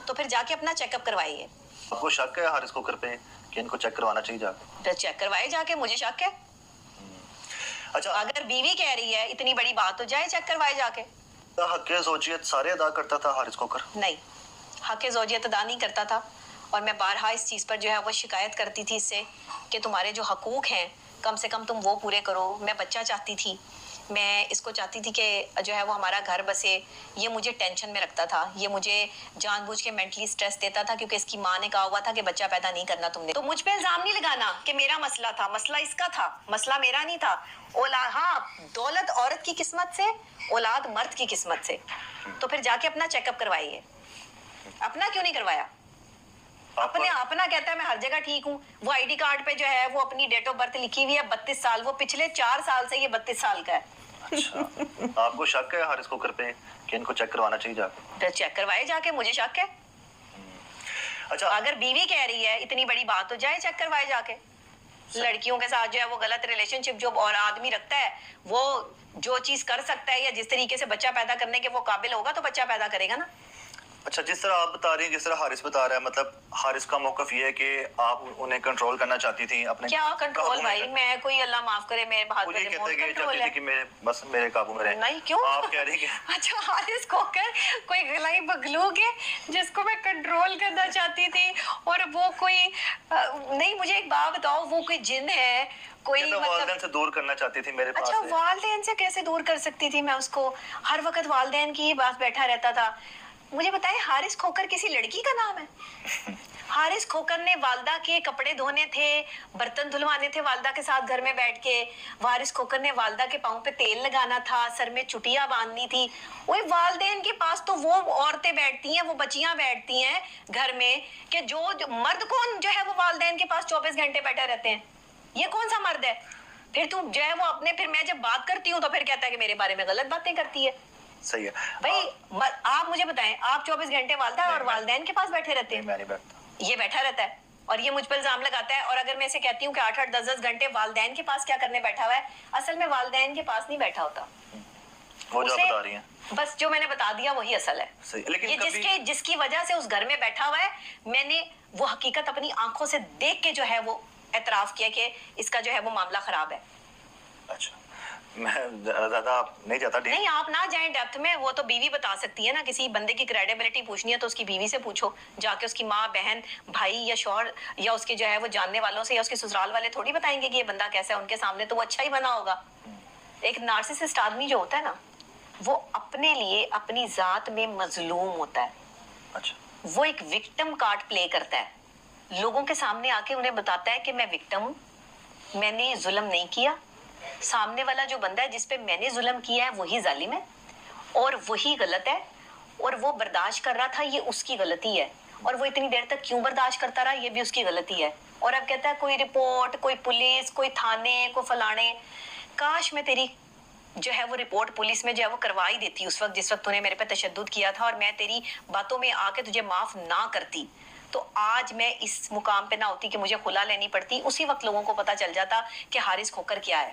تو پھر جا کے اپنا چیک اپ کروائیے. آپ کو شک ہے حارث کوکر پہ کہ ان کو چیک کروانا چاہیے جا کے؟ چیک کروائے جا کے, مجھے شک ہے. اچھا, اگر بیوی کہہ رہی ہے اتنی بڑی بات تو جائے چیک کروائے جا کے. حق زوجیت سارے ادا کرتا تھا حارث کوکر؟ نہیں, حق زوجیت ادا نہیں کرتا تھا, اور میں بارہا اس چیز پر جو ہے وہ شکایت کرتی تھی اس سے کہ تمہارے جو حقوق ہیں کم سے کم تم وہ پورے کرو. میں بچہ چاہتی تھی, میں اس کو چاہتی تھی کہ جو ہے وہ ہمارا گھر بسے. یہ مجھے ٹینشن میں رکھتا تھا, یہ مجھے جان بوجھ کے مینٹلی سٹریس دیتا تھا, کیونکہ اس کی ماں نے کہا ہوا تھا کہ بچہ پیدا نہیں کرنا تم نے. تو مجھ پہ الزام نہیں لگانا کہ میرا مسئلہ تھا, مسئلہ اس کا تھا, مسئلہ میرا نہیں تھا. ہاں, دولت عورت کی قسمت سے, اولاد مرد کی قسمت سے. تو پھر جا کے اپنا چیک اپ کروائیے. اپنا کیوں نہیں کروایا؟ اپنا کہتا ہے میں ہر جگہ ٹھیک ہوں. وہ آئی ڈی کارڈ پہ جو ہے وہ اپنی ڈیٹ آف برتھ لکھی ہوئی ہے 32 سال, وہ پچھلے 4 سال سے یہ 32 سال کا ہے. اچھا, آپ کو شک ہے حارث کوکر پہ کہ ان کو چیک کروانا چاہیے جا کے؟ چیک کروائے جا کے, مجھے شک ہے. اچھا, اگر بیوی کہہ رہی ہے اتنی بڑی بات تو جائے چیک کروائے جا کے. لڑکیوں کے ساتھ جو ہے وہ غلط ریلیشن شپ جو اور آدمی رکھتا ہے, وہ جو چیز کر سکتا ہے یا جس طریقے سے بچہ پیدا کرنے کے وہ قابل ہوگا تو بچہ پیدا کرے گا نا. اچھا, جس طرح آپ بتا رہی ہیں, جس طرح حارث بتا رہا ہے, مطلب حارث کا موقف یہ ہے کہ آپ انہیں کنٹرول کرنا چاہتی تھی اپنے. کیا کنٹرول بھائی, میں کوئی اللہ معاف کرے میرے ہاتھ میں ریموٹ کنٹرول ہے کہ بس میرے قابو میں رہے. نہیں, کیوں آپ کہہ رہی ہیں؟ اچھا, حارث کوکر کوئی گلائی مخلوق ہے جس کو میں کنٹرول کرنا چاہتی تھی, اور وہ کوئی نہیں. مجھے ایک بات بتاؤ, وہ کوئی جن ہے کوئی, مطلب والدین سے دور کرنا چاہتی تھی میرے پاس. اچھا, والدین سے کیسے دور کر سکتی تھی میں اس کو؟ ہر وقت والدین کی ہی بات بیٹھا رہتا تھا. مجھے بتائیں, حارث کھوکر کسی لڑکی کا نام ہے؟ حارث کھوکر نے والدہ کے کپڑے دھونے تھے, برتن دھلوانے تھے والدہ کے ساتھ گھر میں بیٹھ کے. حارث کھوکر نے والدہ کے پاؤں پہ تیل لگانا تھا, سر میں چٹیاں باندھنی تھی. وہی والدین کے پاس تو وہ عورتیں بیٹھتی ہیں, وہ بچیاں بیٹھتی ہیں گھر میں, کہ جو مرد کون جو ہے وہ والدین کے پاس 24 گھنٹے بیٹھے رہتے ہیں. یہ کون سا مرد ہے؟ پھر تو جو ہے وہ اپنے, پھر میں جب بات کرتی ہوں تو پھر کہتا ہے کہ میرے بارے میں غلط باتیں کرتی ہے. صحیح ہے بھائی, آپ مجھے بتائیں, آپ 24 گھنٹے والدہ اور والدین کے پاس بیٹھے رہتے ہیں؟ یہ بیٹھا رہتا ہے اور یہ مجھ پر الزام لگاتا ہے. اور اگر میں اسے کہتی ہوں کہ 8-8 10-10 گھنٹے والدین کے پاس کیا کرنے بیٹھا ہوا ہے, اصل میں والدین کے پاس نہیں بیٹھا ہوتا. وہ جو بتا رہی ہیں, بس جو میں نے بتا دیا وہی اصل ہے. یہ جس کی وجہ سے اس گھر میں بیٹھا ہوا ہے, میں نے وہ حقیقت اپنی آنکھوں سے دیکھ کے جو ہے وہ اعتراف کیا کہ اس کا جو ہے وہ معاملہ خراب ہے. اچھا, میں زیادہ نہیں جاتا. نہیں, آپ نہ جائیں ڈیپتھ میں, وہ تو بیوی بتا سکتی ہے نا. کسی بندے کی کریڈیبلٹی پوچھنی ہے تو اس کی بیوی سے پوچھو جا کے. اس کی ماں, بہن, بھائی یا شوہر یا اس کے جو ہے وہ جاننے والوں سے یا اس کے سسرال والے تھوڑی بتائیں گے کہ یہ بندہ کیسا ہے. ان کے سامنے تو وہ اچھا ہی بنا ہوگا. ایک نارسسسٹ آدمی جو ہوتا ہے نا, وہ اپنے لیے اپنی ذات میں مظلوم ہوتا ہے. اچھا, وہ ایک وکٹم کارڈ پلے کرتا ہے, لوگوں کے سامنے آ کے انہیں بتاتا ہے کہ میں وکٹم ہوں, میں نے ظلم نہیں کیا. سامنے والا جو بندہ ہے جس پہ میں نے ظلم کیا ہے وہی ظالم ہے اور وہی غلط ہے, اور وہ برداشت کر رہا تھا, یہ اس کی غلطی ہے. اور وہ اتنی دیر تک کیوں برداشت کرتا رہا, یہ بھی اس کی غلطی ہے. اور اب کہتا ہے کوئی رپورٹ, کوئی پولیس, کوئی تھانے, کوئی فلانے. کاش میں تیری جو ہے وہ رپورٹ پولیس میں جو ہے وہ کروا ہی دیتی اس وقت جس وقت تو نے میرے پہ تشدد کیا تھا, اور میں تیری باتوں میں آ کے تجھے معاف نہ کرتی, تو آج میں اس مقام پہ نہ ہوتی کہ مجھے خلا لینی پڑتی. اسی وقت لوگوں کو پتا چل جاتا کہ حارث کھوکر کیا ہے.